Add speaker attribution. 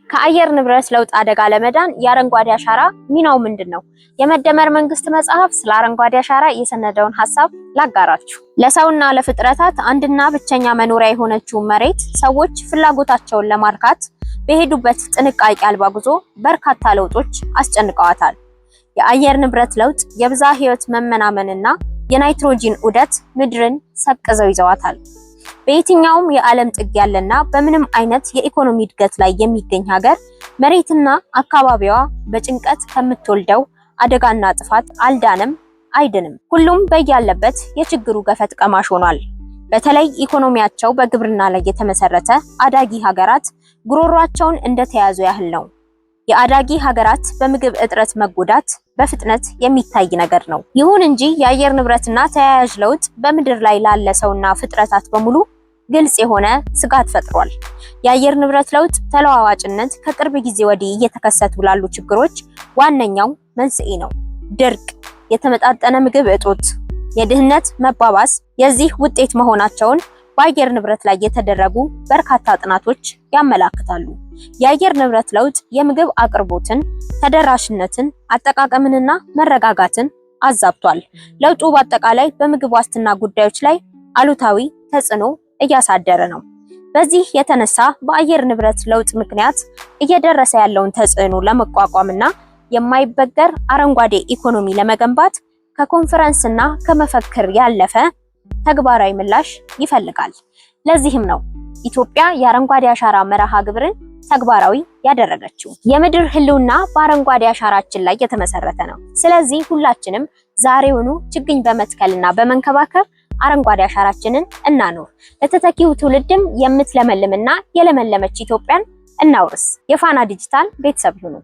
Speaker 1: ከአየር ንብረት ለውጥ አደጋ ለመዳን የአረንጓዴ አሻራ ሚናው ምንድነው? የመደመር መንግስት መጽሐፍ ስለ አረንጓዴ አሻራ የሰነደውን ሐሳብ ላጋራችሁ። ለሰውና ለፍጥረታት አንድና ብቸኛ መኖሪያ የሆነችው መሬት ሰዎች ፍላጎታቸውን ለማርካት በሄዱበት ጥንቃቄ አልባ ጉዞ በርካታ ለውጦች አስጨንቀዋታል። የአየር ንብረት ለውጥ፣ የብዝሃ ሕይወት መመናመንና የናይትሮጂን ዑደት ምድርን ሰቅዘው ይዘዋታል። በየትኛውም የዓለም ጥግ ያለና በምንም አይነት የኢኮኖሚ እድገት ላይ የሚገኝ ሀገር መሬትና አካባቢዋ በጭንቀት ከምትወልደው አደጋና ጥፋት አልዳንም አይድንም። ሁሉም በያለበት የችግሩ ገፈት ቀማሽ ሆኗል። በተለይ ኢኮኖሚያቸው በግብርና ላይ የተመሰረተ አዳጊ ሀገራት ጉሮሯቸውን እንደተያዙ ያህል ነው። የአዳጊ ሀገራት በምግብ እጥረት መጎዳት በፍጥነት የሚታይ ነገር ነው። ይሁን እንጂ የአየር ንብረትና ተያያዥ ለውጥ በምድር ላይ ላለ ሰውና ፍጥረታት በሙሉ ግልጽ የሆነ ስጋት ፈጥሯል። የአየር ንብረት ለውጥ ተለዋዋጭነት ከቅርብ ጊዜ ወዲህ እየተከሰቱ ላሉ ችግሮች ዋነኛው መንስኤ ነው። ድርቅ፣ የተመጣጠነ ምግብ እጦት፣ የድህነት መባባስ የዚህ ውጤት መሆናቸውን በአየር ንብረት ላይ የተደረጉ በርካታ ጥናቶች ያመላክታሉ። የአየር ንብረት ለውጥ የምግብ አቅርቦትን፣ ተደራሽነትን፣ አጠቃቀምንና መረጋጋትን አዛብቷል። ለውጡ በአጠቃላይ በምግብ ዋስትና ጉዳዮች ላይ አሉታዊ ተጽዕኖ እያሳደረ ነው። በዚህ የተነሳ በአየር ንብረት ለውጥ ምክንያት እየደረሰ ያለውን ተጽዕኖ ለመቋቋምና የማይበገር አረንጓዴ ኢኮኖሚ ለመገንባት ከኮንፈረንስና ከመፈክር ያለፈ ተግባራዊ ምላሽ ይፈልጋል። ለዚህም ነው ኢትዮጵያ የአረንጓዴ አሻራ መርሃ ግብርን ተግባራዊ ያደረገችው። የምድር ህልውና በአረንጓዴ አሻራችን ላይ የተመሰረተ ነው። ስለዚህ ሁላችንም ዛሬውኑ ችግኝ በመትከልና በመንከባከብ አረንጓዴ አሻራችንን እናኑር። ለተተኪው ትውልድም የምትለመልምና የለመለመች ኢትዮጵያን እናውርስ። የፋና ዲጂታል ቤተሰብ ይሁኑ።